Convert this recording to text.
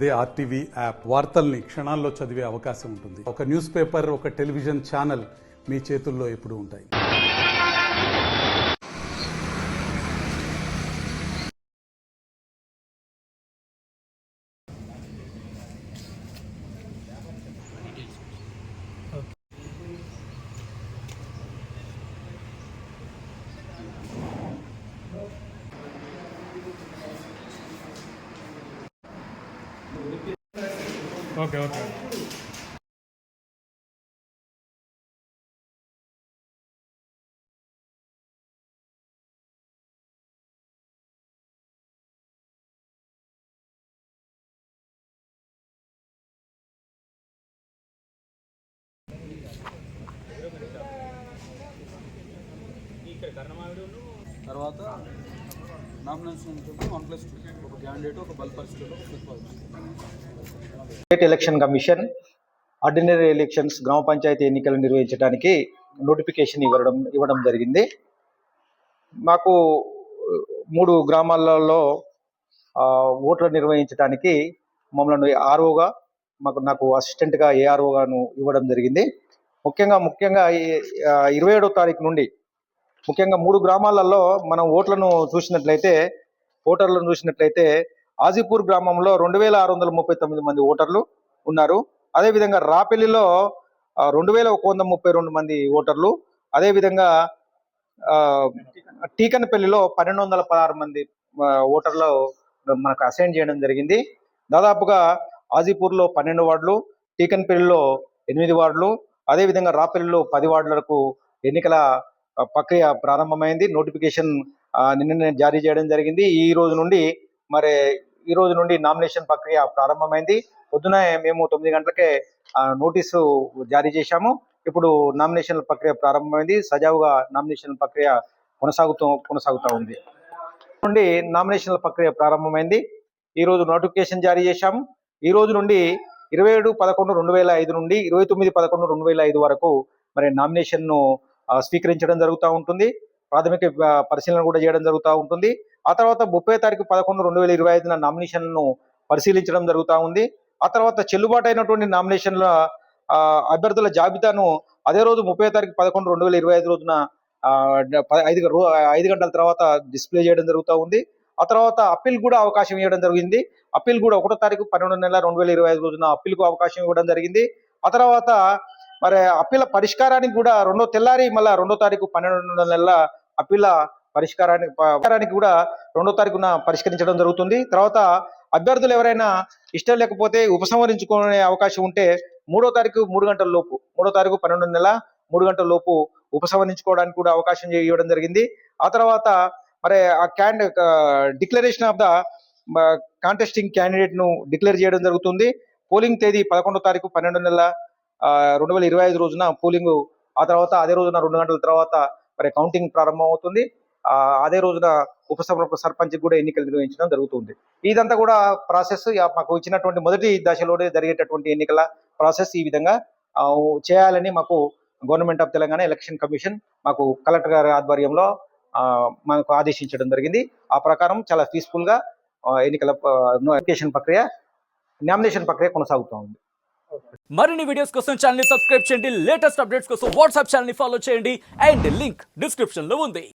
అదే RTV app వార్తల్ని క్షణాల్లో చదివే అవకాశం ఉంటుంది. ఒక న్యూస్ పేపర్, ఒక టెలివిజన్ ఛానల్ మీ చేతుల్లో ఎప్పుడూ ఉంటాయి. ఓకే. తర్వాత నామినేషన్ 1+2 ఒక క్యాండిడేట్, ఒక బల్ పరిస్థితుల్లో state election commission ordinary elections గ్రామ పంచాయతీ ఎన్నికలు నిర్వహించడానికి నోటిఫికేషన్ ఇవ్వడం జరిగింది. మాకు 3 గ్రామాలలో ఓట్లు నిర్వహించడానికి మమ్మల్ని ఆర్ఓగా నాకు అసిస్టెంట్గా ఏఆర్ఓగాను ఇవ్వడం జరిగింది. ముఖ్యంగా 27వ తారీఖు నుండి ముఖ్యంగా 3 గ్రామాలలో మనం ఓటర్లను చూసినట్లయితే ఆజీపూర్ గ్రామంలో 2639 మంది ఓటర్లు ఉన్నారు. అదేవిధంగా రాపెల్లిలో 2132 మంది ఓటర్లు, అదేవిధంగా టీకన్పల్లిలో 1216 మంది ఓటర్లు మనకు అసైన్ చేయడం జరిగింది. దాదాపుగా ఆజీపూర్లో 12 వార్డులు, టీకన్పల్లిలో 8 వార్డులు, అదేవిధంగా రాపెల్లిలో 10 వార్డులకు ఎన్నికల ప్రక్రియ ప్రారంభమైంది. నోటిఫికేషన్ నిన్న జారీ చేయడం జరిగింది. ఈ రోజు నుండి నామినేషన్ ప్రక్రియ ప్రారంభమైంది. పొద్దున మేము 9 గంటలకే నోటీసు జారీ చేశాము. ఇప్పుడు నామినేషన్ ప్రక్రియ ప్రారంభమైంది. సజావుగా నామినేషన్ ప్రక్రియ కొనసాగుతూ ఉంది. నుండి నామినేషన్ల ప్రక్రియ ప్రారంభమైంది. ఈ రోజు నోటిఫికేషన్ జారీ చేశాము. ఈ రోజు నుండి 27/11/2005 నుండి 29/11/2005 వరకు నామినేషన్ను స్వీకరించడం జరుగుతూ ఉంటుంది. ప్రాథమిక పరిశీలన కూడా చేయడం జరుగుతూ ఉంటుంది. ఆ తర్వాత 30/11/2025 నామినేషన్ను పరిశీలించడం జరుగుతూ ఉంది. ఆ తర్వాత చెల్లుబాటు అయినటువంటి నామినేషన్ల అభ్యర్థుల జాబితాను అదే రోజు 30/11/2025 రోజున 5 గంటల తర్వాత డిస్ప్లే చేయడం జరుగుతూ ఉంది. ఆ తర్వాత అప్పీల్ కూడా అవకాశం ఇవ్వడం జరిగింది. అప్పీల్ కూడా 1/12/2025 రోజున అప్పీల్కు అవకాశం ఇవ్వడం జరిగింది. ఆ తర్వాత అప్పీల పరిష్కారానికి కూడా 2వ తారీఖు 12/12 అప్పీల పరిష్కారానికి కూడా 2వ తారీఖున పరిష్కరించడం జరుగుతుంది. తర్వాత అభ్యర్థులు ఎవరైనా ఇష్టం లేకపోతే ఉపసంహరించుకునే అవకాశం ఉంటే 3వ తారీఖు 3 గంటల లోపు 3వ తారీఖు 12/12 3 గంటల లోపు ఉపసంహరించుకోవడానికి కూడా అవకాశం ఇవ్వడం జరిగింది. ఆ తర్వాత declaration of the contesting candidate ను డిక్లేర్ చేయడం జరుగుతుంది. పోలింగ్ తేదీ 11వ తారీఖు 12/2025 రోజున పోలింగ్, ఆ తర్వాత అదే రోజున 2 గంటల తర్వాత కౌంటింగ్ ప్రారంభం అవుతుంది. అదే రోజున సర్పంచ్ కూడా ఎన్నికలు నిర్వహించడం జరుగుతుంది. ఇదంతా కూడా ప్రాసెస్ మాకు ఇచ్చినటువంటి మొదటి దశలోనే జరిగేటటువంటి ఎన్నికల ప్రాసెస్ ఈ విధంగా చేయాలని మాకు government of Telangana election commission మాకు కలెక్టర్ గారి ఆధ్వర్యంలో మనకు ఆదేశించడం జరిగింది. ఆ ప్రకారం చాలా పీస్ఫుల్ గా ఎన్నికల నామినేషన్ ప్రక్రియ కొనసాగుతూ ఉంది. మరిన్ని వీడియోస్ కోసం ఛానల్ ని సబ్స్క్రైబ్ చేయండి. లేటెస్ట్ అప్డేట్స్ కోసం వాట్సాప్ ఛానల్ ని ఫాలో చేయండి. అండ్ లింక్ డిస్క్రిప్షన్ లో ఉంది.